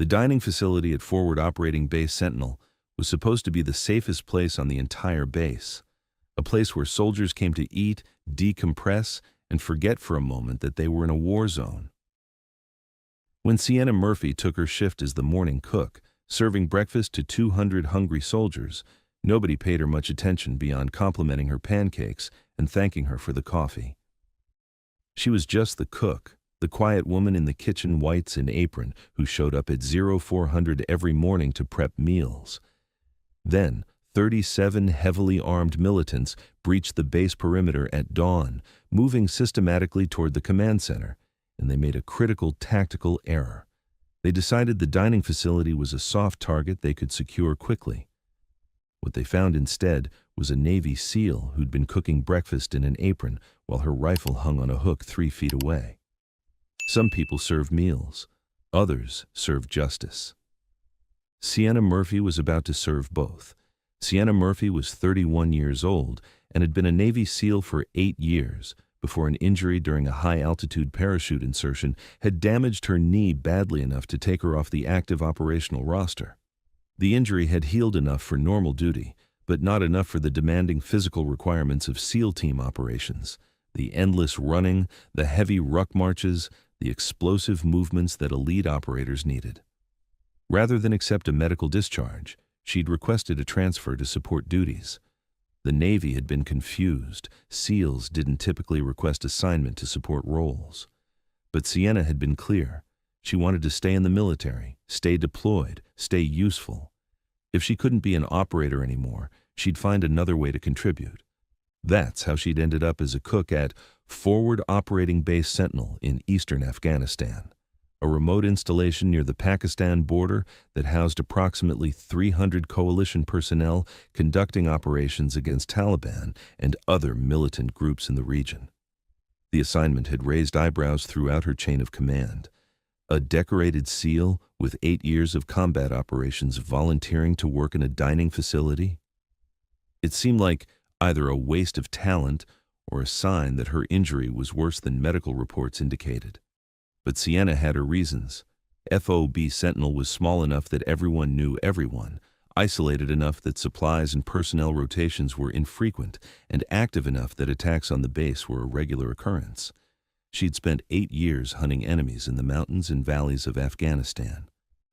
The dining facility at Forward Operating Base Sentinel was supposed to be the safest place on the entire base, a place where soldiers came to eat, decompress, and forget for a moment that they were in a war zone. When Sienna Murphy took her shift as the morning cook, serving breakfast to 200 hungry soldiers, nobody paid her much attention beyond complimenting her pancakes and thanking her for the coffee. She was just the cook, the quiet woman in the kitchen whites and apron who showed up at 0400 every morning to prep meals. Then, 37 heavily armed militants breached the base perimeter at dawn, moving systematically toward the command center, and they made a critical tactical error. They decided the dining facility was a soft target they could secure quickly. What they found instead was a Navy SEAL who'd been cooking breakfast in an apron while her rifle hung on a hook 3 feet away. Some people served meals, others served justice. Sienna Murphy was about to serve both. Sienna Murphy was 31 years old and had been a Navy SEAL for 8 years before an injury during a high-altitude parachute insertion had damaged her knee badly enough to take her off the active operational roster. The injury had healed enough for normal duty, but not enough for the demanding physical requirements of SEAL team operations, the endless running, the heavy ruck marches, the explosive movements that elite operators needed. Rather than accept a medical discharge, she'd requested a transfer to support duties. The Navy had been confused. SEALs didn't typically request assignment to support roles. But Sienna had been clear. She wanted to stay in the military, stay deployed, stay useful. If she couldn't be an operator anymore, she'd find another way to contribute. That's how she'd ended up as a cook at Forward Operating Base Sentinel in eastern Afghanistan, a remote installation near the Pakistan border that housed approximately 300 coalition personnel conducting operations against Taliban and other militant groups in the region. The assignment had raised eyebrows throughout her chain of command. A decorated SEAL with 8 years of combat operations volunteering to work in a dining facility? It seemed like either a waste of talent or a sign that her injury was worse than medical reports indicated. But Sienna had her reasons. FOB Sentinel was small enough that everyone knew everyone, isolated enough that supplies and personnel rotations were infrequent, and active enough that attacks on the base were a regular occurrence. She'd spent 8 years hunting enemies in the mountains and valleys of Afghanistan.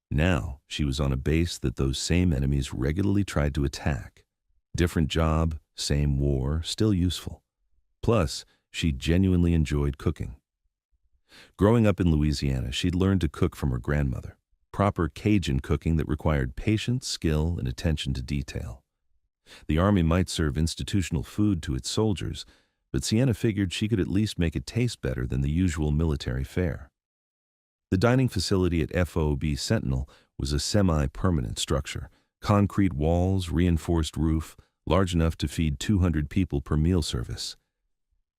Now she was on a base that those same enemies regularly tried to attack. Different job, same war, still useful. Plus, she genuinely enjoyed cooking. Growing up in Louisiana, she'd learned to cook from her grandmother, proper Cajun cooking that required patience, skill, and attention to detail. The Army might serve institutional food to its soldiers, but Sienna figured she could at least make it taste better than the usual military fare. The dining facility at FOB Sentinel was a semi-permanent structure, concrete walls, reinforced roof, large enough to feed 200 people per meal service.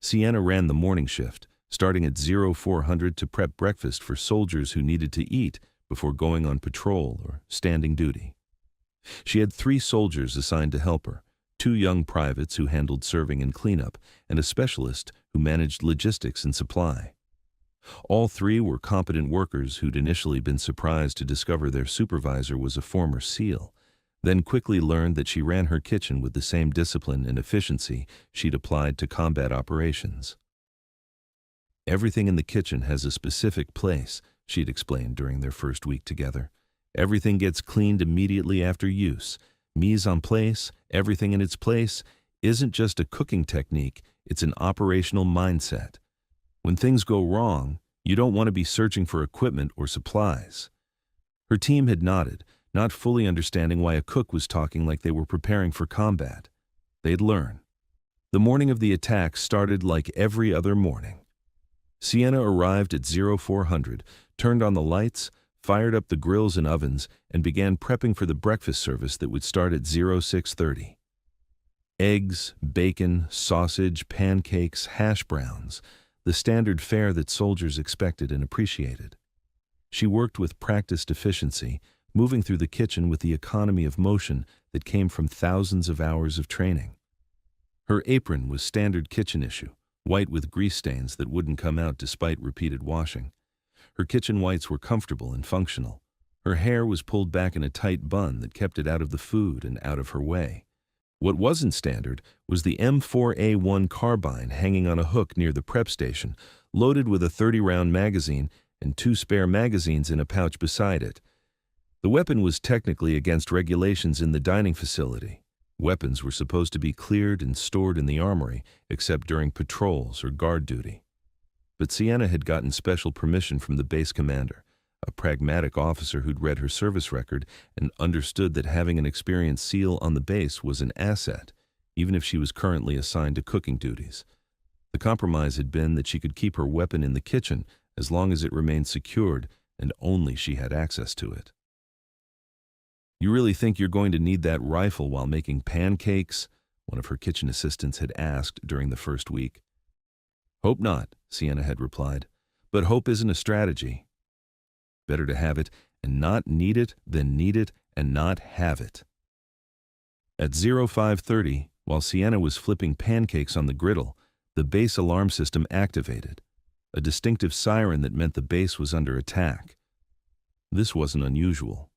Sienna ran the morning shift, starting at 0400 to prep breakfast for soldiers who needed to eat before going on patrol or standing duty. She had 3 soldiers assigned to help her, 2 young privates who handled serving and cleanup, and a specialist who managed logistics and supply. All 3 were competent workers who'd initially been surprised to discover their supervisor was a former SEAL, then quickly learned that she ran her kitchen with the same discipline and efficiency she'd applied to combat operations. Everything in the kitchen has a specific place, she'd explained during their first week together. Everything gets cleaned immediately after use. Mise en place, everything in its place, isn't just a cooking technique, it's an operational mindset. When things go wrong, you don't want to be searching for equipment or supplies. Her team had nodded, not fully understanding why a cook was talking like they were preparing for combat. They'd learn. The morning of the attack started like every other morning. Sienna arrived at 0400, turned on the lights, fired up the grills and ovens, and began prepping for the breakfast service that would start at 0630. Eggs, bacon, sausage, pancakes, hash browns, the standard fare that soldiers expected and appreciated. She worked with practiced efficiency, moving through the kitchen with the economy of motion that came from thousands of hours of training. Her apron was standard kitchen issue, white with grease stains that wouldn't come out despite repeated washing. Her kitchen whites were comfortable and functional. Her hair was pulled back in a tight bun that kept it out of the food and out of her way. What wasn't standard was the M4A1 carbine hanging on a hook near the prep station, loaded with a 30-round magazine and 2 spare magazines in a pouch beside it. The weapon was technically against regulations in the dining facility. Weapons were supposed to be cleared and stored in the armory, except during patrols or guard duty. But Sienna had gotten special permission from the base commander, a pragmatic officer who'd read her service record and understood that having an experienced SEAL on the base was an asset, even if she was currently assigned to cooking duties. The compromise had been that she could keep her weapon in the kitchen as long as it remained secured and only she had access to it. "You really think you're going to need that rifle while making pancakes?" one of her kitchen assistants had asked during the first week. "Hope not," Sienna had replied, "but hope isn't a strategy. Better to have it and not need it than need it and not have it." At 05:30, while Sienna was flipping pancakes on the griddle, the base alarm system activated, a distinctive siren that meant the base was under attack. This wasn't unusual.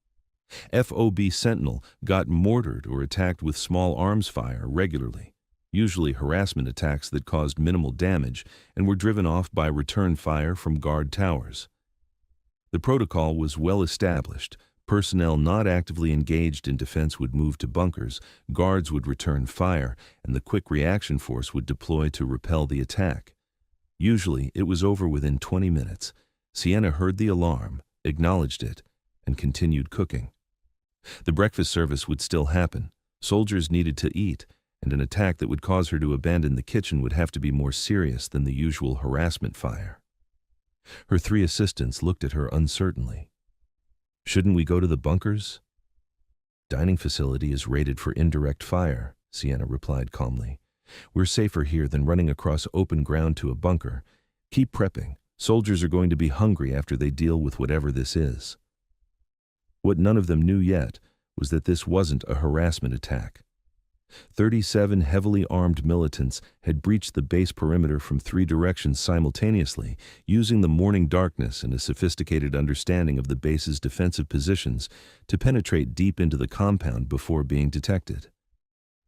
FOB Sentinel got mortared or attacked with small arms fire regularly, usually harassment attacks that caused minimal damage and were driven off by return fire from guard towers. The protocol was well established. Personnel not actively engaged in defense would move to bunkers, guards would return fire, and the quick reaction force would deploy to repel the attack. Usually, it was over within 20 minutes. Sienna heard the alarm, acknowledged it, and continued cooking. The breakfast service would still happen. Soldiers needed to eat, and an attack that would cause her to abandon the kitchen would have to be more serious than the usual harassment fire. Her 3 assistants looked at her uncertainly. "Shouldn't we go to the bunkers?" "Dining facility is rated for indirect fire," Sienna replied calmly. "We're safer here than running across open ground to a bunker. Keep prepping. Soldiers are going to be hungry after they deal with whatever this is." What none of them knew yet was that this wasn't a harassment attack. 37 heavily armed militants had breached the base perimeter from 3 directions simultaneously, using the morning darkness and a sophisticated understanding of the base's defensive positions to penetrate deep into the compound before being detected.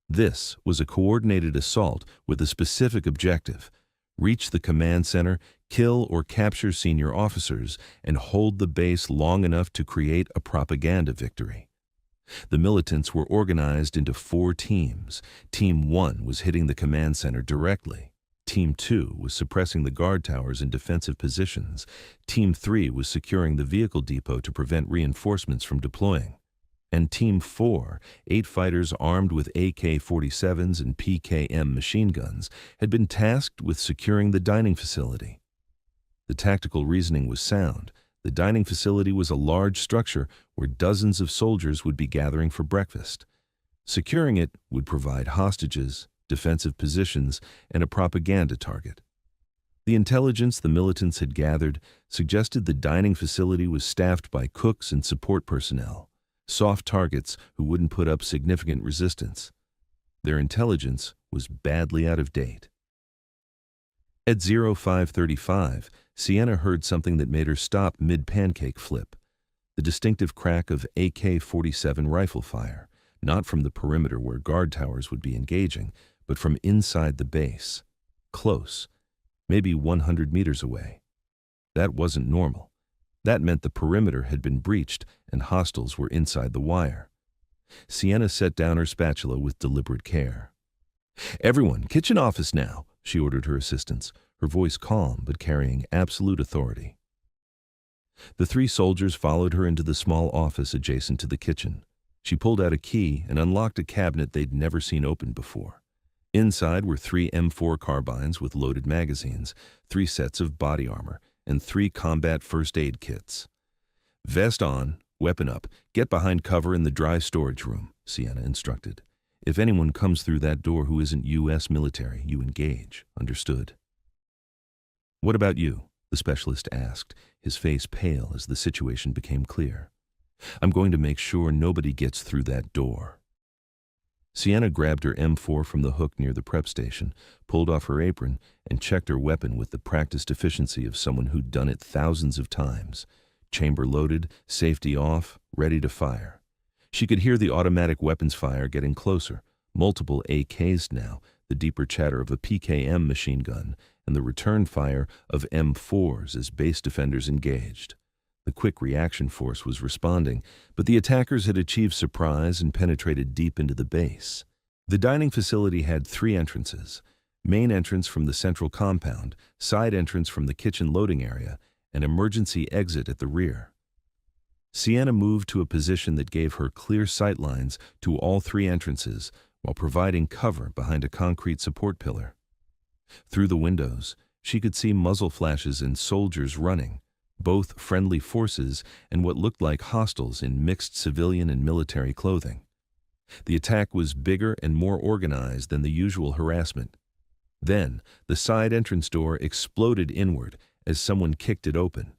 This was a coordinated assault with a specific objective: reach the command center, kill or capture senior officers, and hold the base long enough to create a propaganda victory. The militants were organized into 4 teams. Team 1 was hitting the command center directly. Team 2 was suppressing the guard towers in defensive positions. Team 3 was securing the vehicle depot to prevent reinforcements from deploying. And Team 4, 8 fighters armed with AK-47s and PKM machine guns, had been tasked with securing the dining facility. The tactical reasoning was sound. The dining facility was a large structure where dozens of soldiers would be gathering for breakfast. Securing it would provide hostages, defensive positions, and a propaganda target. The intelligence the militants had gathered suggested the dining facility was staffed by cooks and support personnel, soft targets who wouldn't put up significant resistance. Their intelligence was badly out of date. At 05:35, Sienna heard something that made her stop mid-pancake flip, the distinctive crack of AK-47 rifle fire, not from the perimeter where guard towers would be engaging, but from inside the base, close, maybe 100 meters away. That wasn't normal. That meant the perimeter had been breached and hostiles were inside the wire. Sienna set down her spatula with deliberate care. "Everyone, kitchen office now," she ordered her assistants, her voice calm but carrying absolute authority. The 3 soldiers followed her into the small office adjacent to the kitchen. She pulled out a key and unlocked a cabinet they'd never seen opened before. Inside were 3 M4 carbines with loaded magazines, 3 sets of body armor, and 3 combat first aid kits. "Vest on, weapon up, get behind cover in the dry storage room," Sienna instructed. "If anyone comes through that door who isn't U.S. military, you engage. Understood?" "What about you?" the specialist asked, his face pale as the situation became clear. "I'm going to make sure nobody gets through that door." Sienna grabbed her M4 from the hook near the prep station, pulled off her apron, and checked her weapon with the practiced efficiency of someone who'd done it thousands of times. chamber loaded, safety off, ready to fire. She could hear the automatic weapons fire getting closer, multiple AKs now, the deeper chatter of a PKM machine gun, and the return fire of M4s as base defenders engaged. The quick reaction force was responding, but the attackers had achieved surprise and penetrated deep into the base. The dining facility had 3 entrances: main entrance from the central compound, side entrance from the kitchen loading area, and emergency exit at the rear. Sienna moved to a position that gave her clear sight lines to all 3 entrances while providing cover behind a concrete support pillar. Through the windows, she could see muzzle flashes and soldiers running, both friendly forces and what looked like hostiles in mixed civilian and military clothing. The attack was bigger and more organized than the usual harassment. Then, the side entrance door exploded inward as someone kicked it open.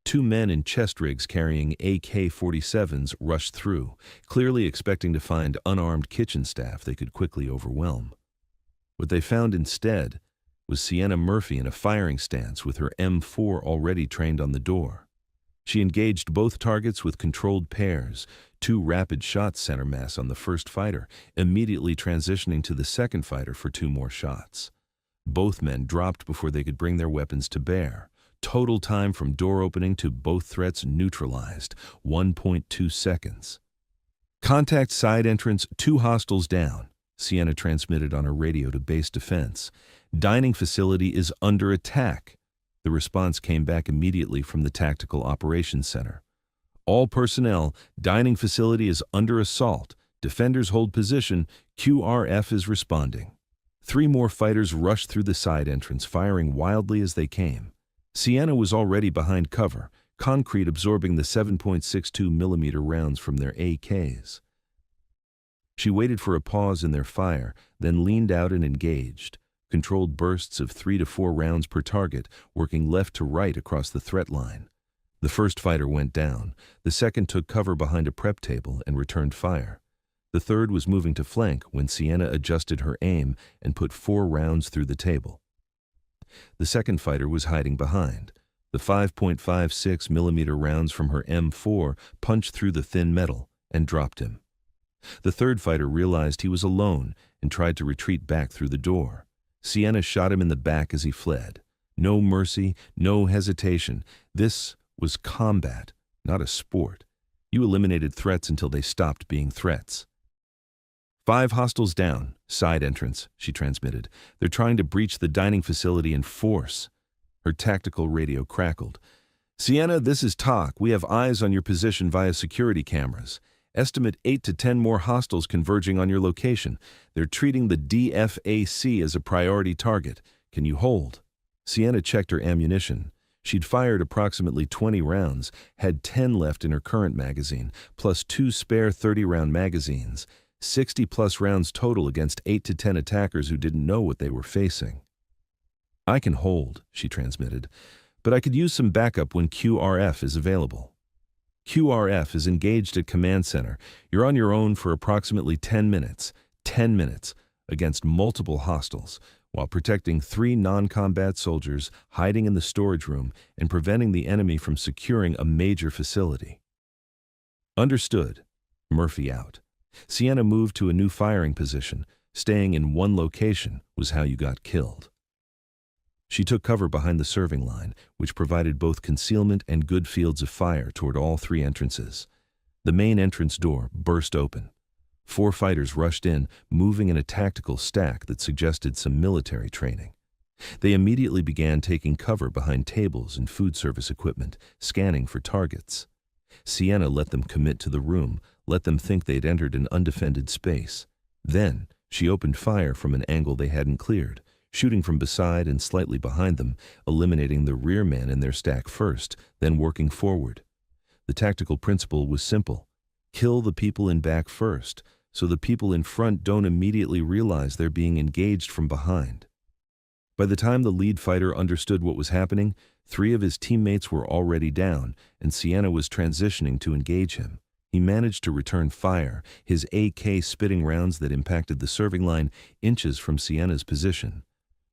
2 men in chest rigs carrying AK-47s rushed through, clearly expecting to find unarmed kitchen staff they could quickly overwhelm. What they found instead was Sienna Murphy in a firing stance with her M4 already trained on the door. She engaged both targets with controlled pairs, 2 rapid shots center mass on the first fighter, immediately transitioning to the second fighter for 2 more shots. Both men dropped before they could bring their weapons to bear. Total time from door opening to both threats neutralized, 1.2 seconds. Contact side entrance, 2 hostiles down, Sienna transmitted on her radio to base defense. Dining facility is under attack. The response came back immediately from the Tactical Operations Center. All personnel, dining facility is under assault. Defenders hold position. QRF is responding. 3 more fighters rushed through the side entrance, firing wildly as they came. Sienna was already behind cover, concrete absorbing the 7.62 millimeter rounds from their AKs. She waited for a pause in their fire, then leaned out and engaged. Controlled bursts of 3 to 4 rounds per target, working left to right across the threat line. The first fighter went down. The second took cover behind a prep table and returned fire. The third was moving to flank when Sienna adjusted her aim and put 4 rounds through the table. The second fighter was hiding behind. The 5.56 millimeter rounds from her M4 punched through the thin metal and dropped him. The third fighter realized he was alone and tried to retreat back through the door. Sienna shot him in the back as he fled. No mercy, no hesitation. This was combat, not a sport. You eliminated threats until they stopped being threats. 5 hostiles down, side entrance, she transmitted. They're trying to breach the dining facility in force. Her tactical radio crackled. Sienna, this is TOC. We have eyes on your position via security cameras. Estimate 8 to 10 more hostiles converging on your location. They're treating the DFAC as a priority target. Can you hold? Sienna checked her ammunition. She'd fired approximately 20 rounds, had 10 left in her current magazine, plus 2 spare 30-round magazines. 60-plus rounds total against 8 to 10 attackers who didn't know what they were facing. I can hold, she transmitted, but I could use some backup when QRF is available. QRF is engaged at Command Center. You're on your own for approximately 10 minutes, against multiple hostiles, while protecting 3 non-combat soldiers hiding in the storage room and preventing the enemy from securing a major facility. Understood. Murphy out. Sienna moved to a new firing position. Staying in one location was how you got killed. She took cover behind the serving line, which provided both concealment and good fields of fire toward all 3 entrances. The main entrance door burst open. 4 fighters rushed in, moving in a tactical stack that suggested some military training. They immediately began taking cover behind tables and food service equipment, scanning for targets. Sienna let them commit to the room, let them think they'd entered an undefended space. Then, she opened fire from an angle they hadn't cleared, shooting from beside and slightly behind them, eliminating the rear men in their stack first, then working forward. The tactical principle was simple. Kill the people in back first, so the people in front don't immediately realize they're being engaged from behind. By the time the lead fighter understood what was happening, 3 of his teammates were already down, and Sienna was transitioning to engage him. He managed to return fire, his AK spitting rounds that impacted the serving line inches from Sienna's position.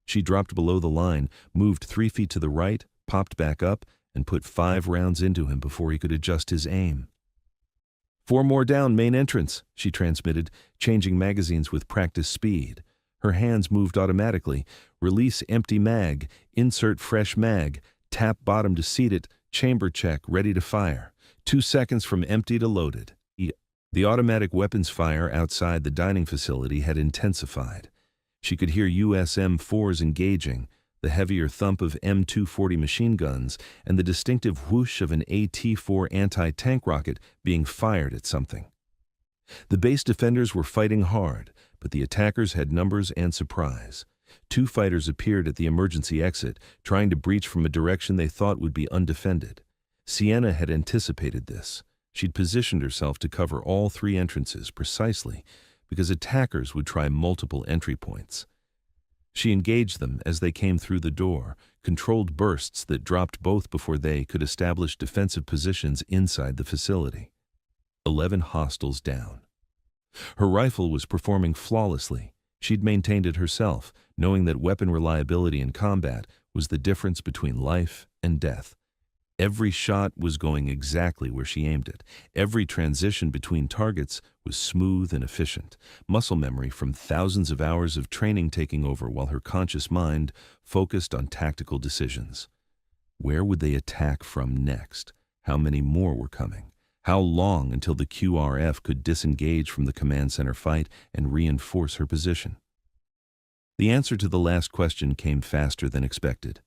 She dropped below the line, moved 3 feet to the right, popped back up, and put 5 rounds into him before he could adjust his aim. 4 more down, main entrance, she transmitted, changing magazines with practice speed. Her hands moved automatically. Release empty mag, insert fresh mag, tap bottom to seat it, chamber check, ready to fire. 2 seconds from empty to loaded. The automatic weapons fire outside the dining facility had intensified. She could hear US M4s engaging, the heavier thump of M240 machine guns, and the distinctive whoosh of an AT-4 anti-tank rocket being fired at something. The base defenders were fighting hard, but the attackers had numbers and surprise. 2 fighters appeared at the emergency exit, trying to breach from a direction they thought would be undefended. Sienna had anticipated this. She'd positioned herself to cover all 3 entrances precisely because attackers would try multiple entry points. She engaged them as they came through the door, controlled bursts that dropped both before they could establish defensive positions inside the facility. 11 hostiles down. Her rifle was performing flawlessly. She'd maintained it herself, knowing that weapon reliability in combat was the difference between life and death. Every shot was going exactly where she aimed it. Every transition between targets was smooth and efficient, muscle memory from thousands of hours of training taking over while her conscious mind focused on tactical decisions. Where would they attack from next? How many more were coming? How long until the QRF could disengage from the command center fight and reinforce her position? The answer to the last question came faster than expected.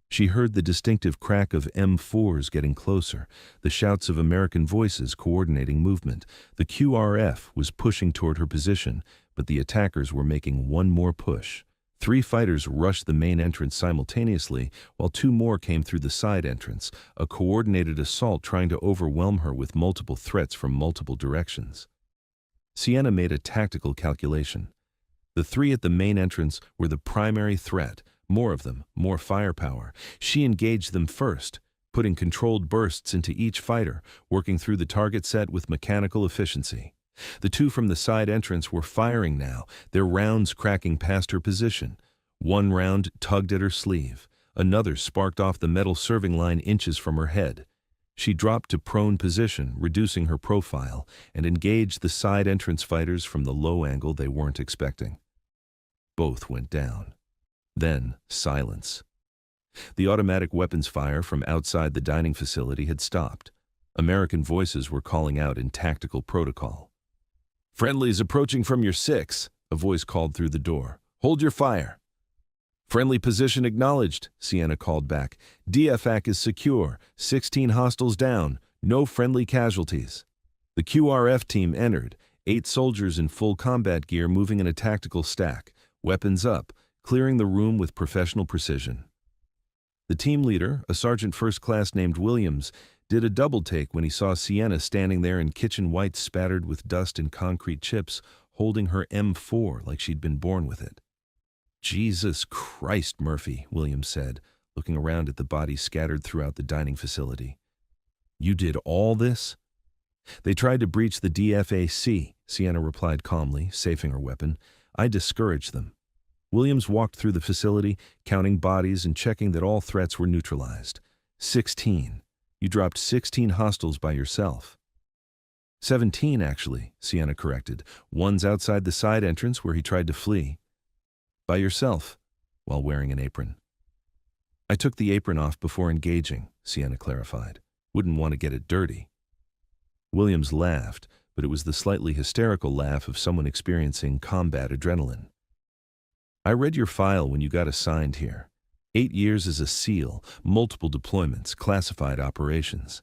She heard the distinctive crack of M4s getting closer, the shouts of American voices coordinating movement. The QRF was pushing toward her position, but the attackers were making one more push. 3 fighters rushed the main entrance simultaneously, while 2 more came through the side entrance, a coordinated assault trying to overwhelm her with multiple threats from multiple directions. Sienna made a tactical calculation. The 3 at the main entrance were the primary threat. More of them, more firepower. She engaged them first, putting controlled bursts into each fighter, working through the target set with mechanical efficiency. The 2 from the side entrance were firing now, their rounds cracking past her position. 1 round tugged at her sleeve. Another sparked off the metal serving line inches from her head. She dropped to prone position, reducing her profile, and engaged the side entrance fighters from the low angle they weren't expecting. Both went down. Then, silence. The automatic weapons fire from outside the dining facility had stopped. American voices were calling out in tactical protocol. "Friendlies approaching from your 6, a voice called through the door. "Hold your fire." "Friendly position acknowledged," Sienna called back. "DFAC is secure, 16 hostiles down, no friendly casualties." The QRF team entered, 8 soldiers in full combat gear moving in a tactical stack, weapons up, clearing the room with professional precision. The team leader, a sergeant first class named Williams, did a double take when he saw Sienna standing there in kitchen whites spattered with dust and concrete chips, holding her M4 like she'd been born with it. "Jesus Christ, Murphy," Williams said, looking around at the bodies scattered throughout the dining facility. "You did all this?" "They tried to breach the DFAC," Sienna replied calmly, safing her weapon. "I discouraged them." Williams walked through the facility, counting bodies and checking that all threats were neutralized. 16. You dropped 16 hostiles by yourself. 17, actually, Sienna corrected. One's outside the side entrance where he tried to flee. By yourself, while wearing an apron. "I took the apron off before engaging," Sienna clarified. "Wouldn't want to get it dirty." Williams laughed, but it was the slightly hysterical laugh of someone experiencing combat adrenaline. "I read your file when you got assigned here. 8 years as a SEAL, multiple deployments, classified operations.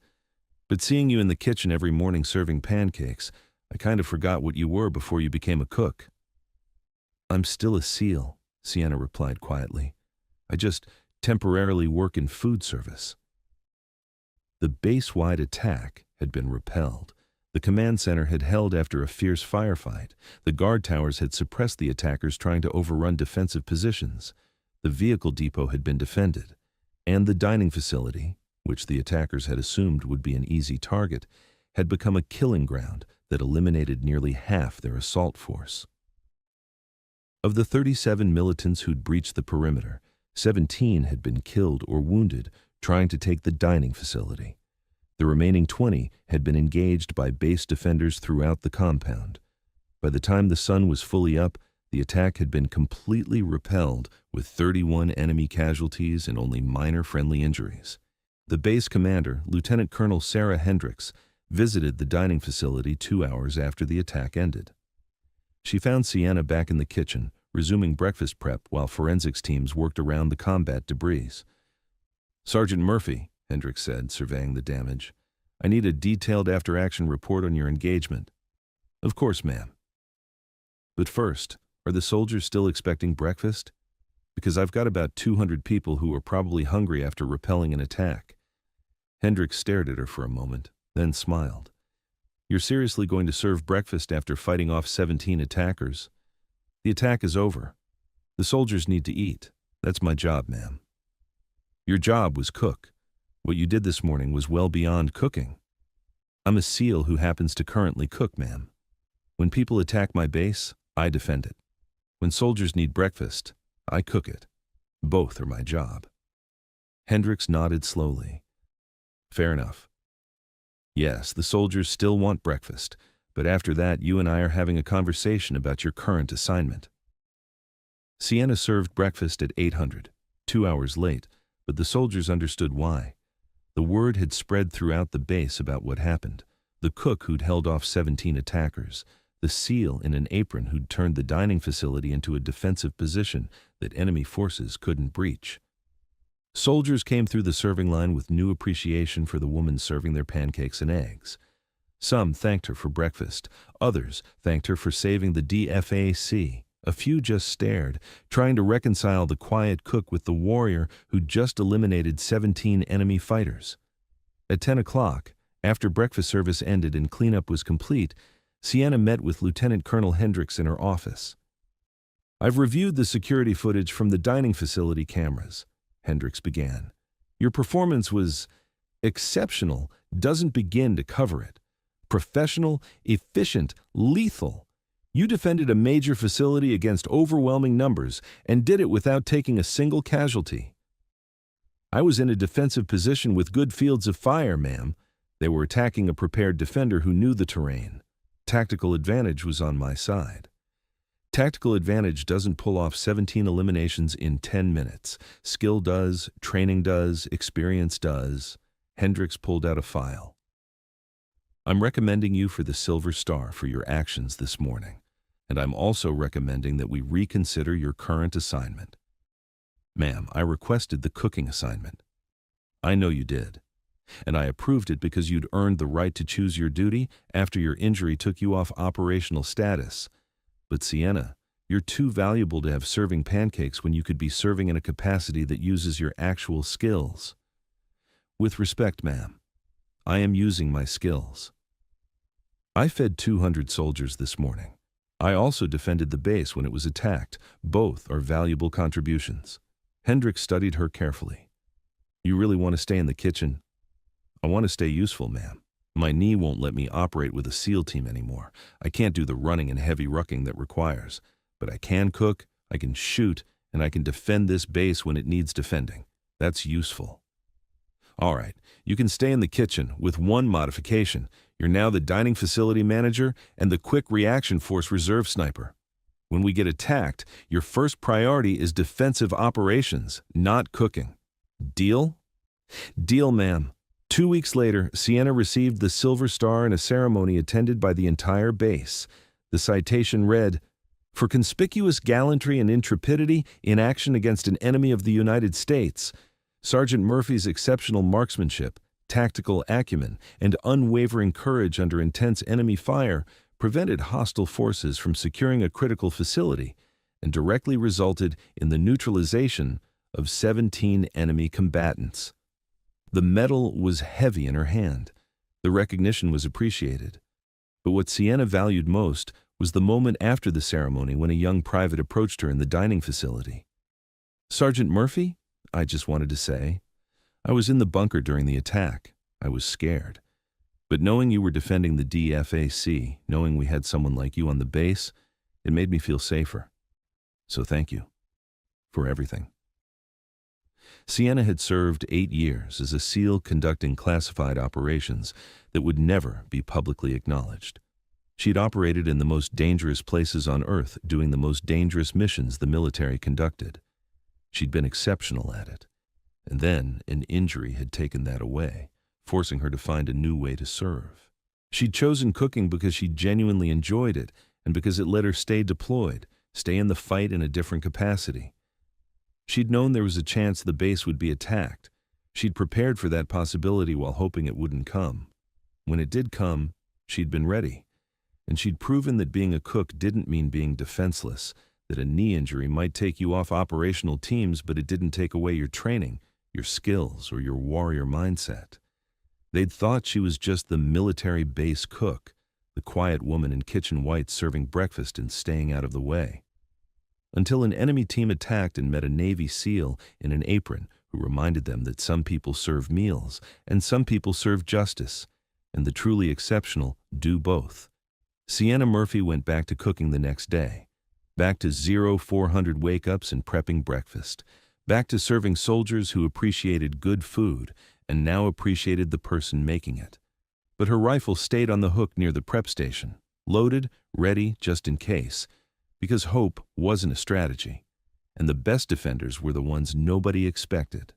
But seeing you in the kitchen every morning serving pancakes, I kind of forgot what you were before you became a cook." "I'm still a SEAL," Sienna replied quietly. "I just temporarily work in food service." The base-wide attack had been repelled. The command center had held after a fierce firefight. The guard towers had suppressed the attackers trying to overrun defensive positions. The vehicle depot had been defended. And the dining facility, which the attackers had assumed would be an easy target, had become a killing ground that eliminated nearly half their assault force. Of the 37 militants who'd breached the perimeter, 17 had been killed or wounded, trying to take the dining facility. The remaining 20 had been engaged by base defenders throughout the compound. By the time the sun was fully up, the attack had been completely repelled, with 31 enemy casualties and only minor friendly injuries. The base commander, Lieutenant Colonel Sarah Hendricks, visited the dining facility 2 hours after the attack ended. She found Sienna back in the kitchen, resuming breakfast prep while forensics teams worked around the combat debris. "Sergeant Murphy," Hendricks said, surveying the damage, "I need a detailed after-action report on your engagement." "Of course, ma'am. But first, are the soldiers still expecting breakfast? Because I've got about 200 people who are probably hungry after repelling an attack." Hendricks stared at her for a moment, then smiled. "You're seriously going to serve breakfast after fighting off 17 attackers? The attack is over. The soldiers need to eat. That's my job, ma'am." "Your job was cook. What you did this morning was well beyond cooking." "I'm a SEAL who happens to currently cook, ma'am. When people attack my base, I defend it. When soldiers need breakfast, I cook it. Both are my job." Hendricks nodded slowly. "Fair enough. Yes, the soldiers still want breakfast, but after that you and I are having a conversation about your current assignment." Sienna served breakfast at 800, 2 hours late, but the soldiers understood why. The word had spread throughout the base about what happened. The cook who'd held off 17 attackers, the SEAL in an apron who'd turned the dining facility into a defensive position that enemy forces couldn't breach. Soldiers came through the serving line with new appreciation for the woman serving their pancakes and eggs. Some thanked her for breakfast. Others thanked her for saving the DFAC. A few just stared, trying to reconcile the quiet cook with the warrior who'd just eliminated 17 enemy fighters. At 10 o'clock, after breakfast service ended and cleanup was complete, Sienna met with Lieutenant Colonel Hendricks in her office. "I've reviewed the security footage from the dining facility cameras," Hendricks began. "Your performance was exceptional, doesn't begin to cover it. Professional, efficient, lethal. You defended a major facility against overwhelming numbers and did it without taking a single casualty." "I was in a defensive position with good fields of fire, ma'am. They were attacking a prepared defender who knew the terrain. Tactical advantage was on my side." "Tactical advantage doesn't pull off 17 eliminations in 10 minutes. Skill does, training does, experience does." Hendricks pulled out a file. "I'm recommending you for the Silver Star for your actions this morning, and I'm also recommending that we reconsider your current assignment." "Ma'am, I requested the cooking assignment." "I know you did. And I approved it because you'd earned the right to choose your duty after your injury took you off operational status. But Sienna, you're too valuable to have serving pancakes when you could be serving in a capacity that uses your actual skills." "With respect, ma'am, I am using my skills. I fed 200 soldiers this morning. I also defended the base when it was attacked. Both are valuable contributions." Hendricks studied her carefully. "You really want to stay in the kitchen?" "I want to stay useful, ma'am. My knee won't let me operate with a SEAL team anymore. I can't do the running and heavy rucking that requires. But I can cook, I can shoot, and I can defend this base when it needs defending. That's useful." "All right, you can stay in the kitchen with one modification. You're now the dining facility manager and the quick reaction force reserve sniper. When we get attacked, your first priority is defensive operations, not cooking. Deal?" "Deal, ma'am." 2 weeks later, Sienna received the Silver Star in a ceremony attended by the entire base. The citation read, "For conspicuous gallantry and intrepidity in action against an enemy of the United States, Sergeant Murphy's exceptional marksmanship, tactical acumen, and unwavering courage under intense enemy fire prevented hostile forces from securing a critical facility and directly resulted in the neutralization of 17 enemy combatants." The medal was heavy in her hand. The recognition was appreciated. But what Sienna valued most was the moment after the ceremony when a young private approached her in the dining facility. "Sergeant Murphy, I just wanted to say, I was in the bunker during the attack. I was scared. But knowing you were defending the DFAC, knowing we had someone like you on the base, it made me feel safer. So thank you. For everything." Sienna had served 8 years as a SEAL conducting classified operations that would never be publicly acknowledged. She'd operated in the most dangerous places on Earth, doing the most dangerous missions the military conducted. She'd been exceptional at it. And then an injury had taken that away, forcing her to find a new way to serve. She'd chosen cooking because she genuinely enjoyed it and because it let her stay deployed, stay in the fight in a different capacity. She'd known there was a chance the base would be attacked. She'd prepared for that possibility while hoping it wouldn't come. When it did come, she'd been ready. And she'd proven that being a cook didn't mean being defenseless, that a knee injury might take you off operational teams, but it didn't take away your training, your skills, or your warrior mindset. They'd thought she was just the military base cook, the quiet woman in kitchen whites serving breakfast and staying out of the way. Until an enemy team attacked and met a Navy SEAL in an apron who reminded them that some people serve meals and some people serve justice, and the truly exceptional do both. Sienna Murphy went back to cooking the next day, back to 0400 wake-ups and prepping breakfast, back to serving soldiers who appreciated good food and now appreciated the person making it. But her rifle stayed on the hook near the prep station, loaded, ready just in case, because hope wasn't a strategy, and the best defenders were the ones nobody expected.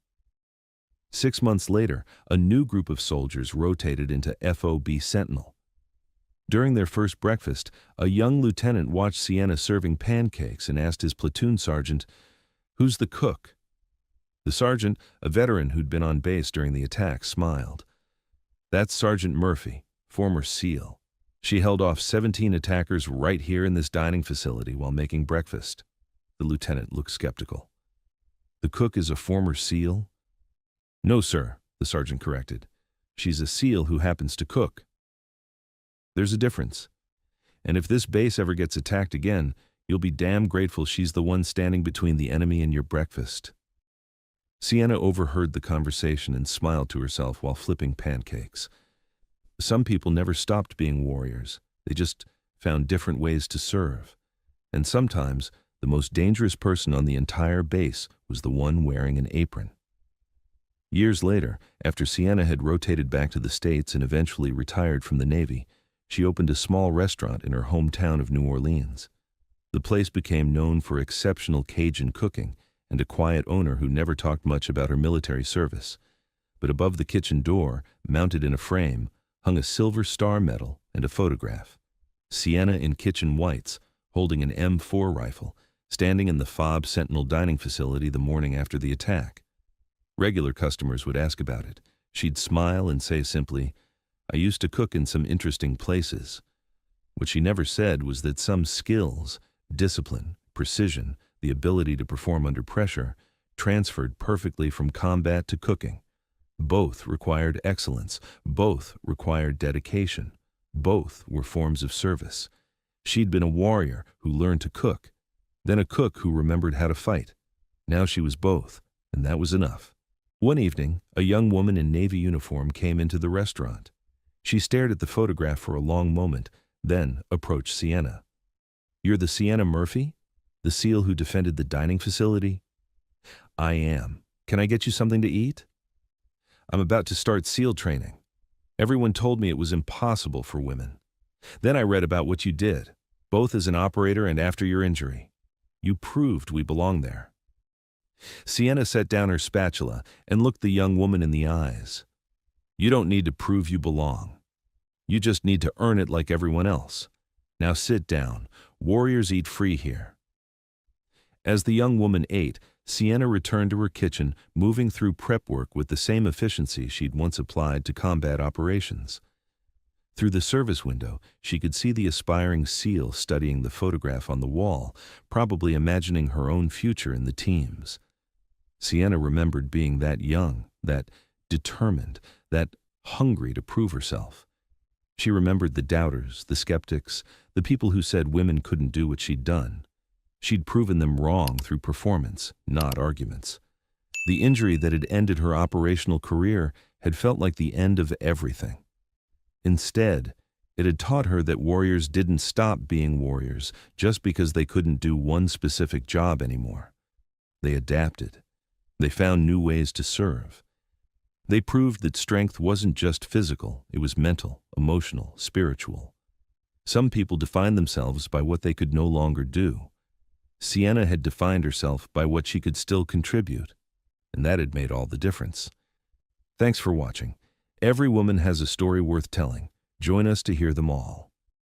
6 months later, a new group of soldiers rotated into FOB Sentinel. During their first breakfast, a young lieutenant watched Sienna serving pancakes and asked his platoon sergeant, "Who's the cook?" The sergeant, a veteran who'd been on base during the attack, smiled. "That's Sergeant Murphy, former SEAL. She held off 17 attackers right here in this dining facility while making breakfast." The lieutenant looked skeptical. "The cook is a former SEAL?" "No, sir," the sergeant corrected. "She's a SEAL who happens to cook." "There's a difference. And if this base ever gets attacked again, you'll be damn grateful she's the one standing between the enemy and your breakfast." Sienna overheard the conversation and smiled to herself while flipping pancakes. Some people never stopped being warriors. They just found different ways to serve. And sometimes, the most dangerous person on the entire base was the one wearing an apron. Years later, after Sienna had rotated back to the States and eventually retired from the Navy, she opened a small restaurant in her hometown of New Orleans. The place became known for exceptional Cajun cooking and a quiet owner who never talked much about her military service. But above the kitchen door, mounted in a frame, hung a Silver Star medal and a photograph. Sienna in kitchen whites, holding an M4 rifle, standing in the FOB Sentinel dining facility the morning after the attack. Regular customers would ask about it. She'd smile and say simply, "I used to cook in some interesting places." What she never said was that some skills, discipline, precision, the ability to perform under pressure, transferred perfectly from combat to cooking. Both required excellence. Both required dedication. Both were forms of service. She'd been a warrior who learned to cook, then a cook who remembered how to fight. Now she was both, and that was enough. One evening, a young woman in Navy uniform came into the restaurant. She stared at the photograph for a long moment, then approached Sienna. "You're the Sienna Murphy? The SEAL who defended the dining facility?" "I am. Can I get you something to eat?" "I'm about to start SEAL training. Everyone told me it was impossible for women. Then I read about what you did, both as an operator and after your injury. You proved we belong there." Sienna set down her spatula and looked the young woman in the eyes. "You don't need to prove you belong. You just need to earn it like everyone else. Now sit down. Warriors eat free here." As the young woman ate, Sienna returned to her kitchen, moving through prep work with the same efficiency she'd once applied to combat operations. Through the service window, she could see the aspiring SEAL studying the photograph on the wall, probably imagining her own future in the teams. Sienna remembered being that young, that determined, that hungry to prove herself. She remembered the doubters, the skeptics, the people who said women couldn't do what she'd done. She'd proven them wrong through performance, not arguments. The injury that had ended her operational career had felt like the end of everything. Instead, it had taught her that warriors didn't stop being warriors just because they couldn't do one specific job anymore. They adapted. They found new ways to serve. They proved that strength wasn't just physical, it was mental, emotional, spiritual. Some people defined themselves by what they could no longer do. Sienna had defined herself by what she could still contribute, and that had made all the difference. Thanks for watching. Every woman has a story worth telling. Join us to hear them all.